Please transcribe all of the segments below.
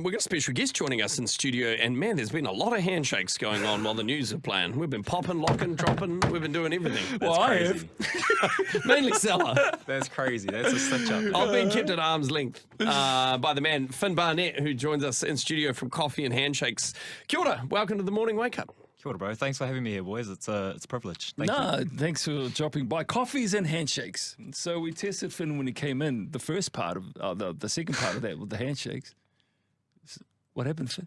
We've got a special guest joining us in studio, and man, there's been a lot of handshakes going on while the news are playing. We've been popping, locking, dropping. We've been doing everything. That's crazy. Mainly Seller. That's crazy. That's a stitch up. I've been kept at arm's length by the man Fin Barnett, who joins us in studio from Coffee and Handshakes. Kia ora, welcome to the morning wake up. Kia ora, bro. Thanks for having me here, boys. It's a privilege. Thank you. Thanks for dropping by. Coffees and Handshakes. So we tested Fin when he came in. The first part of the second part of that with the handshakes. What happened, Fin?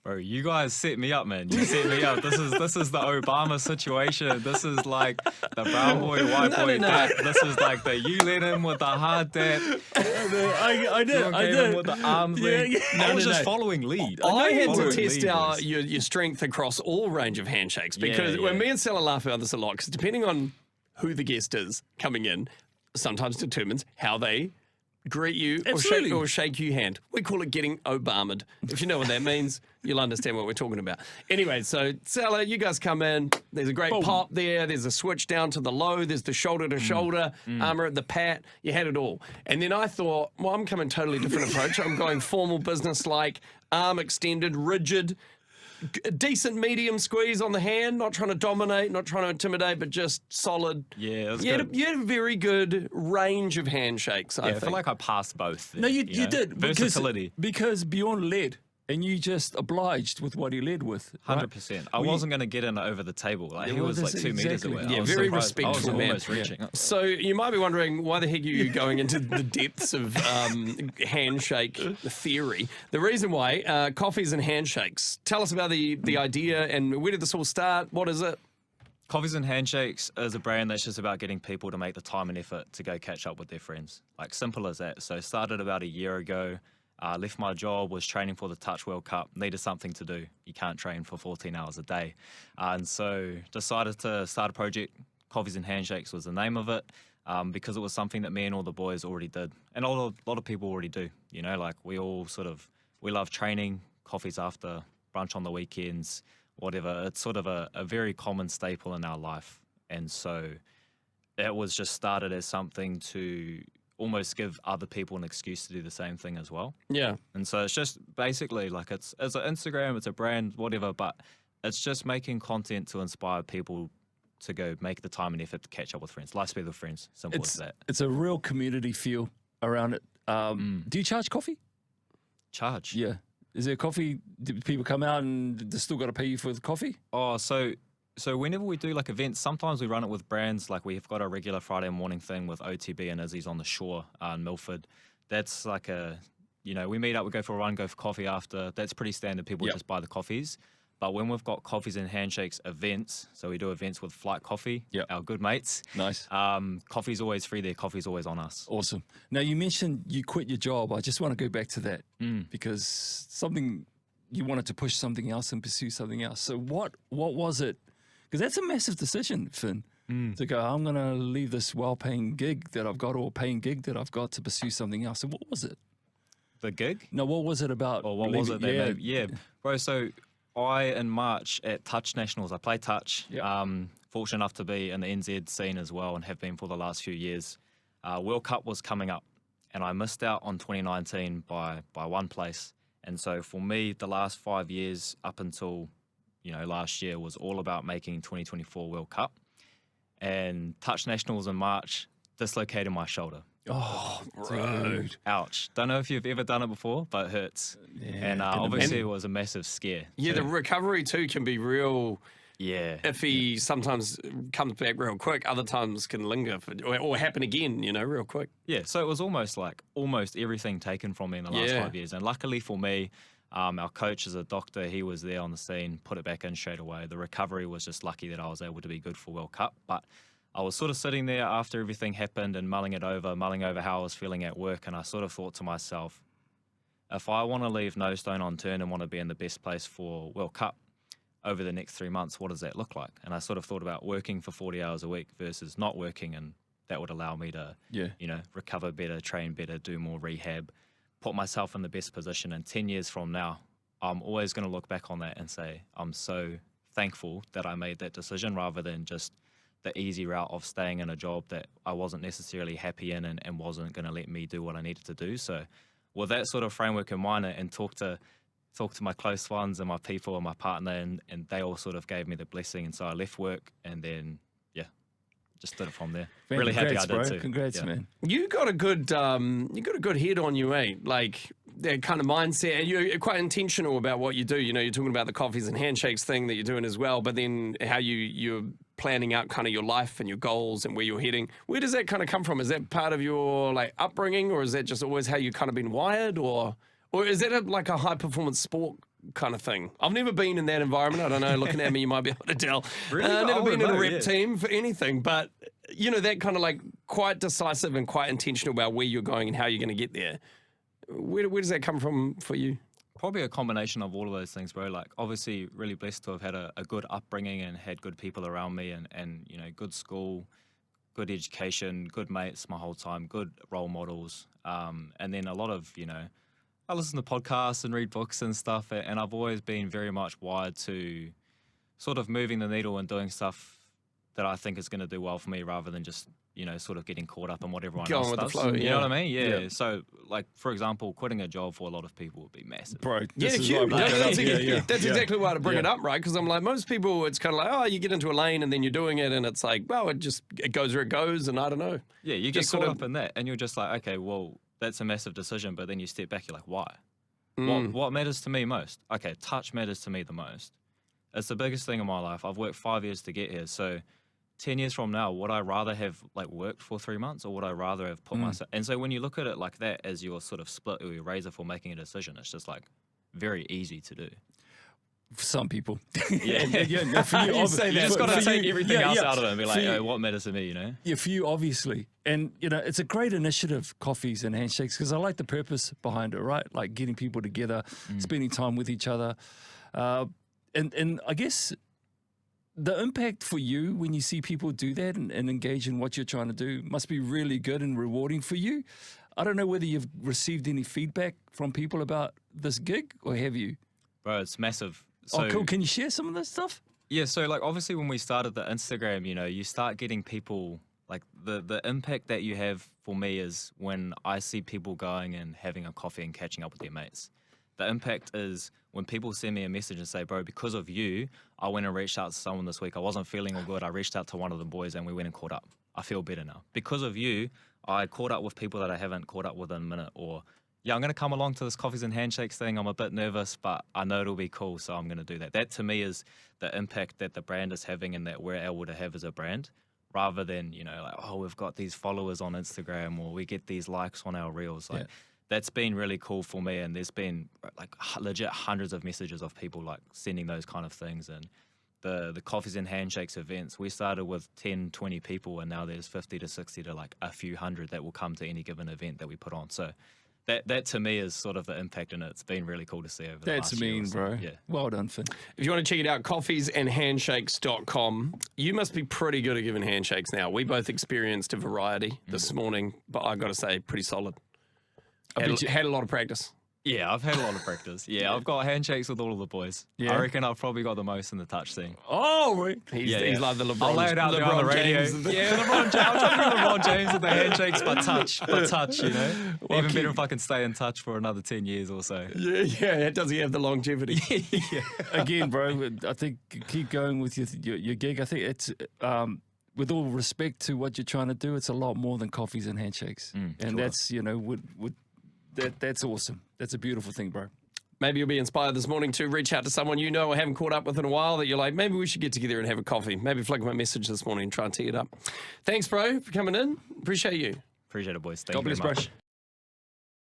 Bro, you guys set me up, man. You set me up. This is the Obama situation. This is like the brown boy, white boy dap. This is like the you let him with the hard dap. I did. With the arms length. I was just following lead. I had to Following test lead, your strength across all range of handshakes because when me and Seller laugh about this a lot, because depending on who the guest is coming in, sometimes determines how they greet you or shake you hand. We call it getting Obama'd. If you know what that means, you'll understand what we're talking about. Anyway, so Seller, you guys come in. There's a great pop there. There's a switch down to the low. There's the shoulder to shoulder, armor at the pat. You had it all. And then I thought, well, I'm coming totally different approach. I'm going formal business-like, arm extended, rigid, decent medium squeeze on the hand, not trying to dominate, not trying to intimidate, but just solid. Yeah, you had a very good range of handshakes, I think. I feel like I passed both. No, you did. Versatility. Because Bjorn led, and you just obliged with what he led with. 100%. I wasn't going to get in over the the table. Like, he was like 2 meters away. Yeah, very respectful man. Almost reaching. So you might be wondering, why the heck are you going into the depths of handshake theory? The reason why, Coffees and Handshakes. Tell us about the idea and where did this all start? What is it? Coffees and Handshakes is a brand that's just about getting people to make the time and effort to go catch up with their friends. Like, simple as that. So started about a year ago. Left my job, was training for the Touch World Cup, needed something to do. You can't train for 14 hours a day. And so decided to start a project. Coffees and Handshakes was the name of it, because it was something that me and all the boys already did. And a lot of people already do, you know, like we love training, coffees after, brunch on the weekends, whatever. It's sort of a very common staple in our life. And so it was just started as something to almost give other people an excuse to do the same thing as well. Yeah. And so it's just basically like it's an Instagram, it's a brand, whatever, but it's just making content to inspire people to go make the time and effort to catch up with friends. Life spent with friends, simple as that. It's a real community feel around it. Do you charge coffee? Charge? Yeah. Is there coffee? Do people come out and they still got to pay you for the coffee? Oh, so whenever we do like events, sometimes we run it with brands. Like we've got a regular Friday morning thing with OTB and Izzy's on the shore in Milford. That's like we meet up, we go for a run, go for coffee after. That's pretty standard. People just buy the coffees. But when we've got Coffees and Handshakes events, so we do events with Flight Coffee, our good mates. Nice. Coffee's always free there. Coffee's always on us. Awesome. Now, you mentioned you quit your job. I just want to go back to that because you wanted to push something else and pursue something else. So what was it? Because that's a massive decision, Fin, to go, I'm going to leave this well-paying gig that I've got or paying gig that I've got to pursue something else. So what was it? The gig? No, what was it about? Or what was it? Yeah. Bro, so in March at Touch Nationals, I play Touch. Fortunate enough to be in the NZ scene as well and have been for the last few years. World Cup was coming up and I missed out on 2019 by one place. And so for me, the last 5 years up until last year was all about making 2024 World Cup. And Touch Nationals in March dislocated my shoulder. Oh, dude. Ouch. Don't know if you've ever done it before, but it hurts. Yeah, and obviously it was a massive scare. Yeah, the recovery too can be real. Yeah. If he sometimes comes back real quick, other times can linger or happen again, real quick. Yeah, so it was almost everything taken from me in the last 5 years. And luckily for me, our coach is a doctor. He was there on the scene, put it back in straight away. The recovery was just lucky that I was able to be good for World Cup. But I was sort of sitting there after everything happened and mulling over how I was feeling at work. And I sort of thought to myself, if I want to leave no stone unturned and want to be in the best place for World Cup over the next 3 months, what does that look like? And I sort of thought about working for 40 hours a week versus not working. And that would allow me to, recover better, train better, do more rehab, put myself in the best position. And 10 years from now, I'm always going to look back on that and say, I'm so thankful that I made that decision rather than just the easy route of staying in a job that I wasn't necessarily happy in and wasn't going to let me do what I needed to do. So with that sort of framework in mind and talk to my close ones and my people and my partner, and they all sort of gave me the blessing. And so I left work and then, just did it from there. Man, really happy I did bro. too. Congrats, man. You got a good head on you, eh? Like that kind of mindset, and you're quite intentional about what you do. You know, you're talking about the Coffees and Handshakes thing that you're doing as well, but then how you're planning out kind of your life and your goals and where you're heading. Where does that kind of come from? Is that part of your like upbringing, or is that just always how you kind of been wired, or is that like a high performance sport kind of thing? I've never been in that environment. I don't know. Looking at me, you might be able to tell. Really? I've never been in a rep team for anything, but you know, that kind of like quite decisive and quite intentional about where you're going and how you're going to get there. Where does that come from for you? Probably a combination of all of those things, bro. Like, obviously, really blessed to have had a good upbringing and had good people around me, and you know, good school, good education, good mates my whole time, good role models, and then a lot of, you know, I listen to podcasts and read books and stuff, and I've always been very much wired to sort of moving the needle and doing stuff that I think is going to do well for me, rather than just, you know, sort of getting caught up in what everyone else with does. the flow, You know what I mean? Yeah. So, like, for example, quitting a job for a lot of people would be massive. Bro, Yeah, this is huge. why I brought that up. That's exactly why to bring Yeah. it up, right? Because I'm like, most people, it's kind of like, oh, you get into a lane and then you're doing it, and it's like, well, it goes where it goes, and I don't know. Yeah, you get Just caught sort of- up in that, and you're just like, okay, well, that's a massive decision, but then you step back, you're like, why? What matters to me most? Okay, touch matters to me the most. It's the biggest thing in my life. I've worked 5 years to get here, so 10 years from now, would I rather have like worked for 3 months, or would I rather have put myself? And so when you look at it like that as your sort of split or your razor for making a decision, it's just like very easy to do. For some people. Yeah. No, for you, You say that. You just got to for take you- everything else out of it and be like, For you- oh, what matters to me, you know? Yeah, for you, obviously. And, you know, it's a great initiative, Coffees and Handshakes, because I like the purpose behind it, right? Like getting people together, spending time with each other. And I guess the impact for you when you see people do that and engage in what you're trying to do must be really good and rewarding for you. I don't know whether you've received any feedback from people about this gig, or have you? Bro, it's massive. So, Oh, cool. Can you share some of this stuff? yeah, so like obviously when we started the Instagram, you know, you start getting people, like the impact that you have for me is when I see people going and having a coffee and catching up with their mates. The impact is when people send me a message and say, bro, because of you, I went and reached out to someone this week. I wasn't feeling all good. I reached out to one of the boys and we went and caught up. I feel better now. Because of you, I caught up with people that I haven't caught up with in a minute. Or, yeah, I'm going to come along to this Coffees and Handshakes thing. I'm a bit nervous, but I know it'll be cool, so I'm going to do that. That to me is the impact that the brand is having and that we're able to have as a brand, rather than, you know, like, oh, we've got these followers on Instagram or we get these likes on our reels. Like, that's been really cool for me, and there's been like legit hundreds of messages of people like sending those kind of things. And the Coffees and Handshakes events, we started with 10, 20 people, and now there's 50 to 60 to like a few hundred that will come to any given event that we put on. So that to me is sort of the impact, and it's been really cool to see over the last That's year or mean, so. bro. Yeah. Well done, Finn. If you want to check it out, coffeesandhandshakes.com. You must be pretty good at giving handshakes now. We both experienced a variety this morning, but I got to say, pretty solid. Had a lot of practice. Yeah, I've had a lot of practice. Yeah, I've got handshakes with all of the boys. Yeah. I reckon I've probably got the most in the touch scene. Oh, right. He's like the LeBron. I'll lay it out there on the radio. Yeah, LeBron James. I'm trying to be LeBron James with the handshakes, but touch, you know? Even better if I can stay in touch for another 10 years or so. Yeah. Does he have the longevity? Again, bro, I think keep going with your gig. I think it's, with all respect to what you're trying to do, it's a lot more than Coffees and Handshakes. And that's, you know, that's awesome. That's a beautiful thing, bro. Maybe you'll be inspired this morning to reach out to someone you know or haven't caught up with in a while that you're like, maybe we should get together and have a coffee. Maybe flick them a message this morning and try and tee it up. Thanks, bro, for coming in. Appreciate you. Appreciate it, boys. Thank God you very bless, bro. much.